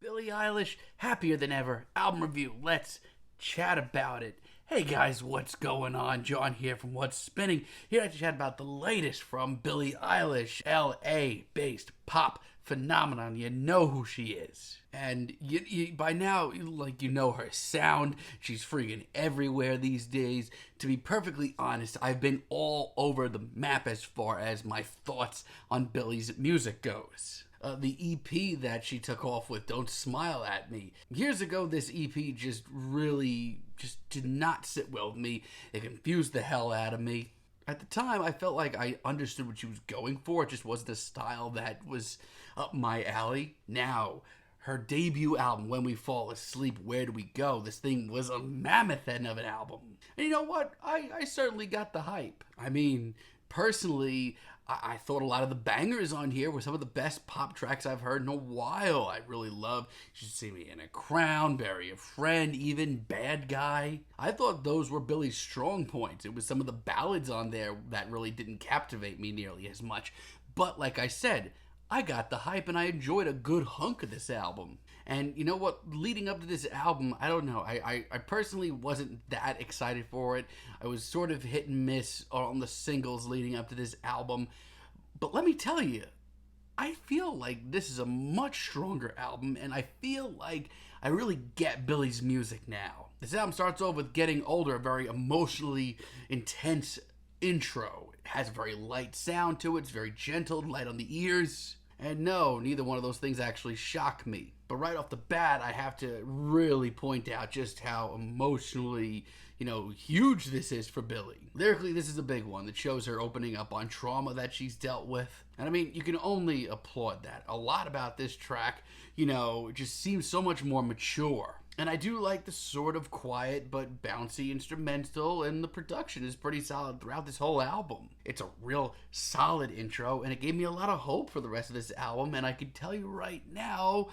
Billie Eilish, happier than ever. Album review. Let's chat about it. Hey guys, what's going on? John here from What's Spinning. Here to chat about the latest from Billie Eilish, LA based pop phenomenon. You know who she is. And by now, you know her sound. She's freaking everywhere these days. To be perfectly honest, I've been all over the map as far as my thoughts on Billie's music goes. The EP that she took off with, Don't Smile at Me. Years ago, this EP just did not sit well with me. It confused the hell out of me. At the time, I felt like I understood what she was going for. It just wasn't a style that was up my alley. Now, her debut album, When We Fall Asleep, Where Do We Go? This thing was a mammoth end of an album. And you know what? I certainly got the hype. I mean, personally, I thought a lot of the bangers on here were some of the best pop tracks I've heard in a while. I really love You Should See Me in a Crown, Bury a Friend, even Bad Guy. I thought those were Billie's strong points. It was some of the ballads on there that really didn't captivate me nearly as much. But like I said, I got the hype and I enjoyed a good hunk of this album. And you know what? Leading up to this album, I don't know. I personally wasn't that excited for it. I was sort of hit and miss on the singles leading up to this album. But let me tell you, I feel like this is a much stronger album, and I feel like I really get Billie's music now. This album starts off with Getting Older, a very emotionally intense intro. It has a very light sound to it. It's very gentle, light on the ears. And no, neither one of those things actually shock me. But right off the bat, I have to really point out just how emotionally, huge this is for Billie. Lyrically, this is a big one that shows her opening up on trauma that she's dealt with. And I mean, you can only applaud that. A lot about this track, it just seems so much more mature. And I do like the sort of quiet but bouncy instrumental, and the production is pretty solid throughout this whole album. It's a real solid intro, and it gave me a lot of hope for the rest of this album, and I can tell you right now,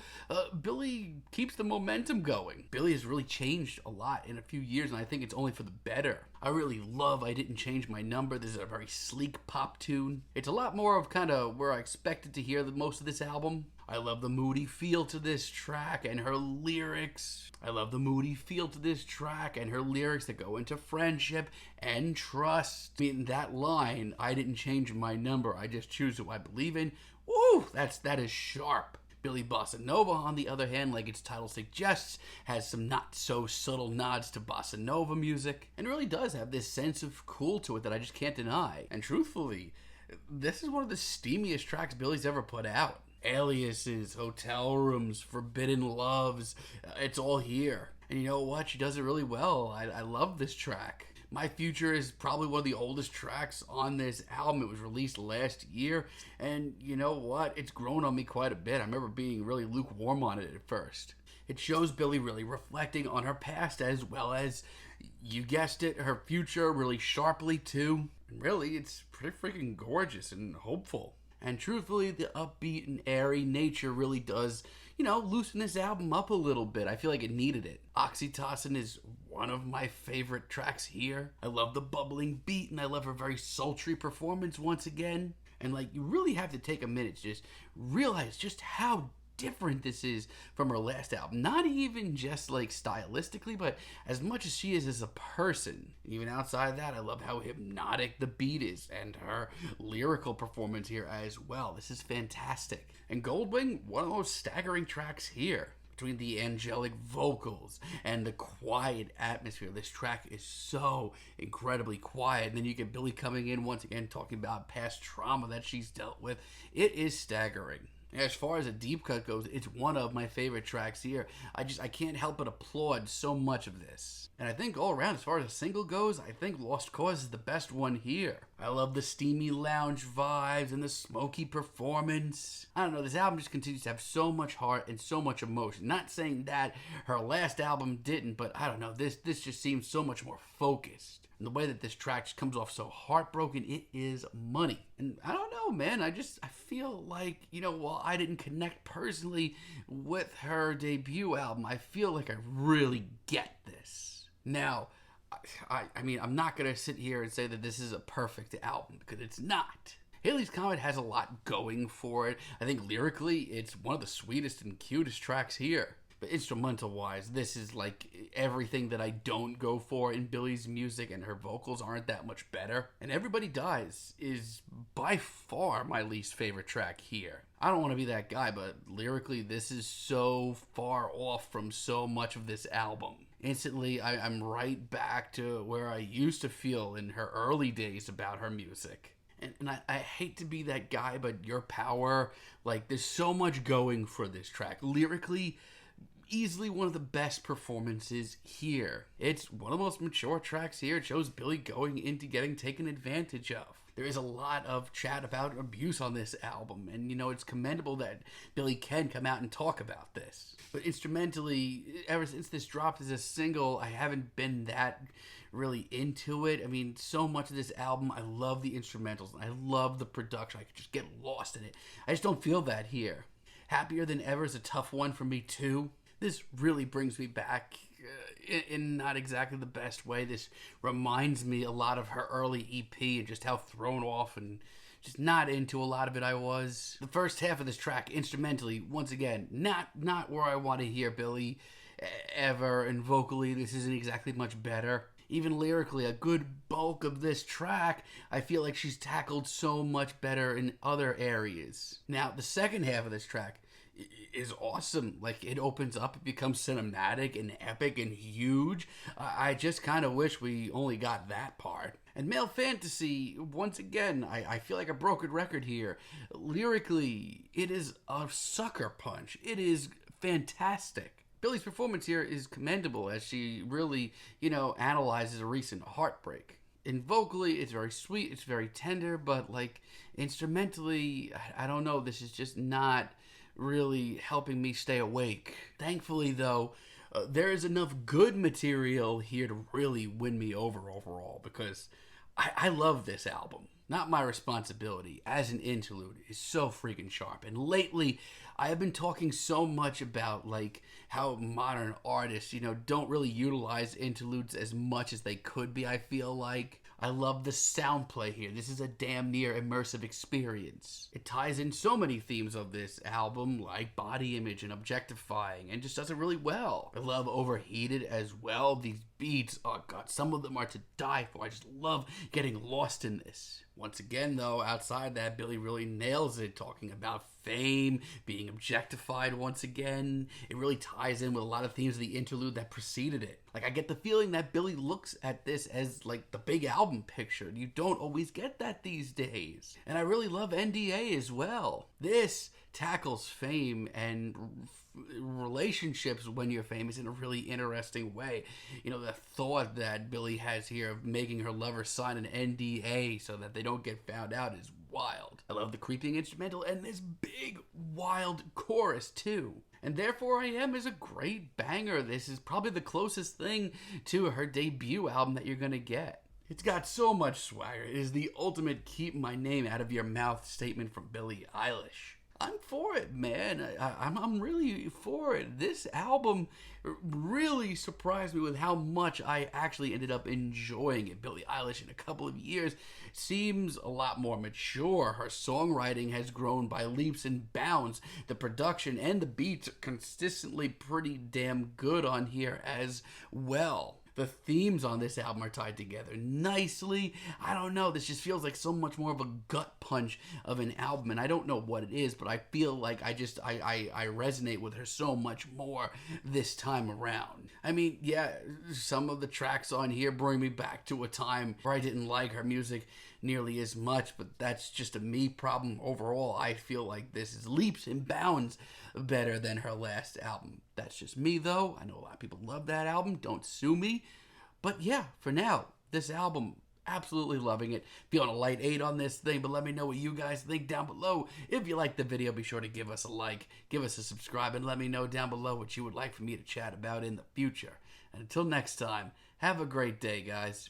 Billie keeps the momentum going. Billie has really changed a lot in a few years, and I think it's only for the better. I really love I Didn't Change My Number. This is a very sleek pop tune. It's a lot more of kind of where I expected to hear most of this album. I love the moody feel to this track and her lyrics. I love the moody feel to this track and her lyrics that go into friendship and trust. I mean, that line, I didn't change my number, I just choose who I believe in. Woo, that is sharp. Billie Bossa Nova, on the other hand, like its title suggests, has some not so subtle nods to bossa nova music, and really does have this sense of cool to it that I just can't deny. And truthfully, this is one of the steamiest tracks Billie's ever put out. Aliases, hotel rooms, forbidden loves, it's all here. And you know what? She does it really well. I love this track. My Future is probably one of the oldest tracks on this album. It was released last year, and you know what? It's grown on me quite a bit. I remember being really lukewarm on it at first. It shows Billie really reflecting on her past as well as, you guessed it, her future really sharply too. And really, it's pretty freaking gorgeous and hopeful. And truthfully, the upbeat and airy nature really does, loosen this album up a little bit. I feel like it needed it. Oxytocin is one of my favorite tracks here. I love the bubbling beat, and I love her very sultry performance once again. And you really have to take a minute to just realize just how different this is from her last album. Not even just stylistically, but as much as she is as a person. Even outside of that, I love how hypnotic the beat is and her lyrical performance here as well. This is fantastic. And Goldwing, one of the most staggering tracks here. Between the angelic vocals and the quiet atmosphere, this track is so incredibly quiet. And then you get Billie coming in once again talking about past trauma that she's dealt with. It is staggering. As far as a deep cut goes, it's one of my favorite tracks here. I can't help but applaud so much of this. And I think all around, as far as a single goes, I think Lost Cause is the best one here. I love the steamy lounge vibes and the smoky performance. I don't know, this album just continues to have so much heart and so much emotion. Not saying that her last album didn't, but I don't know, this just seems so much more focused. And the way that this track just comes off so heartbroken, it is money. And I don't know, man, I feel like, while I didn't connect personally with her debut album, I feel like I really get this. Now, I mean, I'm not going to sit here and say that this is a perfect album, because it's not. Halley's Comet has a lot going for it. I think lyrically, it's one of the sweetest and cutest tracks here. But instrumental wise, this is like everything that I don't go for in Billie's music, and her vocals aren't that much better. And Everybody Dies is by far my least favorite track here. I don't want to be that guy, but lyrically, this is so far off from so much of this album. Instantly, I'm right back to where I used to feel in her early days about her music. And I hate to be that guy, but Your Power, like, there's so much going for this track. Lyrically, easily one of the best performances here. It's one of the most mature tracks here. It shows Billie going into getting taken advantage of. There is a lot of chat about abuse on this album, and it's commendable that Billie can come out and talk about this. But instrumentally, ever since this dropped as a single, I haven't been that really into it. I mean, so much of this album, I love the instrumentals, and I love the production. I could just get lost in it. I just don't feel that here. Happier Than Ever is a tough one for me too. This really brings me back in not exactly the best way. This reminds me a lot of her early EP and just how thrown off and just not into a lot of it I was. The first half of this track, instrumentally, once again, not where I want to hear Billie ever, and vocally, this isn't exactly much better. Even lyrically, a good bulk of this track, I feel like she's tackled so much better in other areas. Now, the second half of this track is awesome. Like, it opens up, it becomes cinematic and epic and huge. I just kind of wish we only got that part. And Male Fantasy, once again, I feel like a broken record here. Lyrically, it is a sucker punch. It is fantastic. Billie's performance here is commendable as she really, analyzes a recent heartbreak. And vocally, it's very sweet, it's very tender, but like instrumentally, I don't know, this is just not really helping me stay awake. Thankfully, though, there is enough good material here to really win me over overall, because I love this album. Not My Responsibility, as an interlude, is so freaking sharp. And lately, I have been talking so much about like how modern artists, don't really utilize interludes as much as they could be, I feel like. I love the sound play here. This is a damn near immersive experience. It ties in so many themes of this album, like body image and objectifying, and just does it really well. I love Overheated as well. These beats, oh god, some of them are to die for. I just love getting lost in this. Once again, though, outside that, Billie really nails it, talking about fame, being objectified once again. It really ties in with a lot of themes of the interlude that preceded it. Like, I get the feeling that Billie looks at this as, like, the big album picture. You don't always get that these days. And I really love NDA as well. This tackles fame and relationships when you're famous in a really interesting way. The thought that Billie has here of making her lover sign an NDA so that they don't get found out is wild. I love the creeping instrumental and this big, wild chorus too. And Therefore I Am is a great banger. This is probably the closest thing to her debut album that you're gonna get. It's got so much swagger. It is the ultimate keep my name out of your mouth statement from Billie Eilish. I'm for it, man. I'm really for it. This album really surprised me with how much I actually ended up enjoying it. Billie Eilish in a couple of years seems a lot more mature. Her songwriting has grown by leaps and bounds. The production and the beats are consistently pretty damn good on here as well. The themes on this album are tied together nicely. I don't know, this just feels like so much more of a gut punch of an album, and I don't know what it is, but I feel like I resonate with her so much more this time around. I mean, yeah, some of the tracks on here bring me back to a time where I didn't like her music nearly as much, but that's just a me problem. Overall, I feel like this is leaps and bounds better than her last album. That's just me, though. I know a lot of people love that album. Don't sue me. But yeah, for now, this album, absolutely loving it. Feeling a light 8 on this thing, but let me know what you guys think down below. If you liked the video, be sure to give us a like, give us a subscribe, and let me know down below what you would like for me to chat about in the future. And until next time, have a great day, guys.